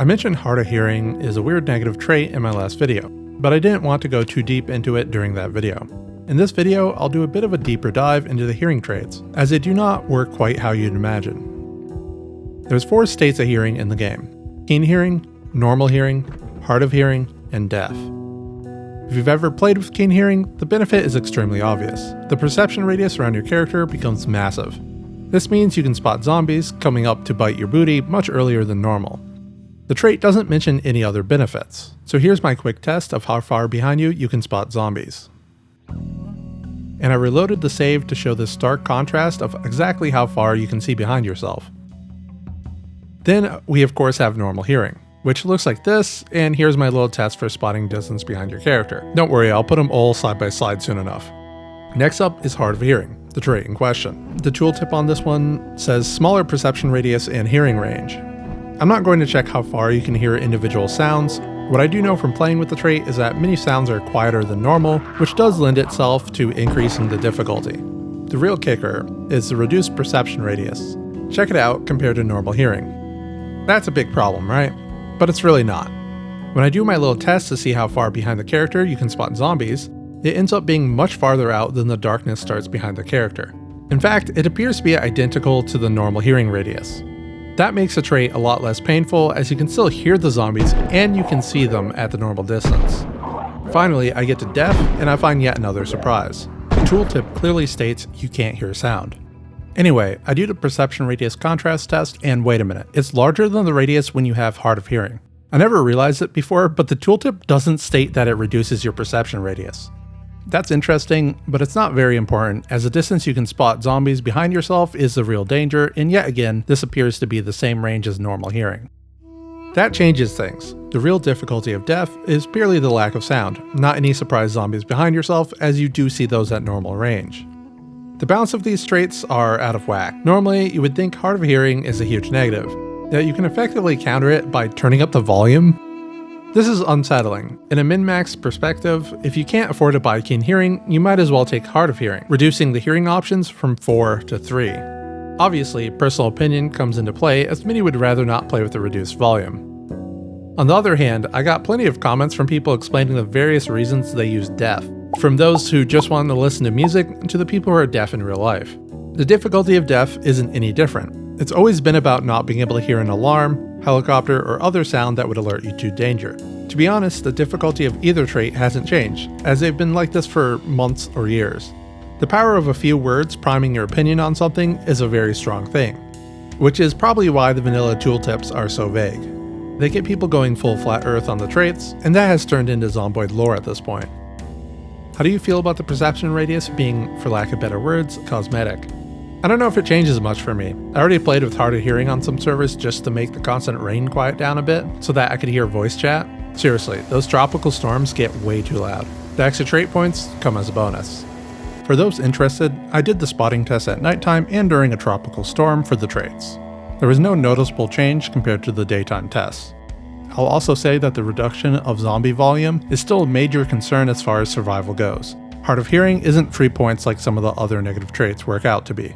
I mentioned hard of hearing is a weird negative trait in my last video, but I didn't want to go too deep into it during that video. In this video, I'll do a bit of a deeper dive into the hearing traits, as they do not work quite how you'd imagine. There's 4 states of hearing in the game: keen hearing, normal hearing, hard of hearing, and deaf. If you've ever played with keen hearing, the benefit is extremely obvious. The perception radius around your character becomes massive. This means you can spot zombies coming up to bite your booty much earlier than normal. The trait doesn't mention any other benefits, so here's my quick test of how far behind you can spot zombies. And I reloaded the save to show this stark contrast of exactly how far you can see behind yourself. Then we of course have normal hearing, which looks like this, and here's my little test for spotting distance behind your character. Don't worry, I'll put them all side by side soon enough. Next up is hard of hearing, the trait in question. The tooltip on this one says smaller perception radius and hearing range. I'm not going to check how far you can hear individual sounds. What I do know from playing with the trait is that many sounds are quieter than normal, which does lend itself to increasing the difficulty. The real kicker is the reduced perception radius. Check it out compared to normal hearing. That's a big problem, right? But it's really not. When I do my little test to see how far behind the character you can spot zombies, it ends up being much farther out than the darkness starts behind the character. In fact, it appears to be identical to the normal hearing radius. That makes the trait a lot less painful, as you can still hear the zombies and you can see them at the normal distance. Finally, I get to deaf and I find yet another surprise. The tooltip clearly states you can't hear sound. Anyway, I do the perception radius contrast test, and wait a minute, it's larger than the radius when you have hard of hearing. I never realized it before, but the tooltip doesn't state that it reduces your perception radius. That's interesting, but it's not very important, as the distance you can spot zombies behind yourself is the real danger, and yet again, this appears to be the same range as normal hearing. That changes things. The real difficulty of deaf is purely the lack of sound, not any surprise zombies behind yourself, as you do see those at normal range. The balance of these traits are out of whack. Normally, you would think hard of hearing is a huge negative, yet you can effectively counter it by turning up the volume. This is unsettling. In a min-max perspective, if you can't afford to buy keen hearing, you might as well take hard of hearing, reducing the hearing options from 4 to 3. Obviously, personal opinion comes into play, as many would rather not play with the reduced volume. On the other hand, I got plenty of comments from people explaining the various reasons they use deaf, from those who just want to listen to music to the people who are deaf in real life. The difficulty of deaf isn't any different. It's always been about not being able to hear an alarm, helicopter, or other sound that would alert you to danger. To be honest, the difficulty of either trait hasn't changed, as they've been like this for months or years. The power of a few words priming your opinion on something is a very strong thing, which is probably why the vanilla tooltips are so vague. They get people going full flat earth on the traits, and that has turned into Zomboid lore at this point. How do you feel about the perception radius being, for lack of better words, cosmetic? I don't know if it changes much for me. I already played with hard of hearing on some servers just to make the constant rain quiet down a bit, so that I could hear voice chat. Seriously, those tropical storms get way too loud. The extra trait points come as a bonus. For those interested, I did the spotting test at nighttime and during a tropical storm for the traits. There was no noticeable change compared to the daytime tests. I'll also say that the reduction of zombie volume is still a major concern as far as survival goes. Hard of hearing isn't free points like some of the other negative traits work out to be.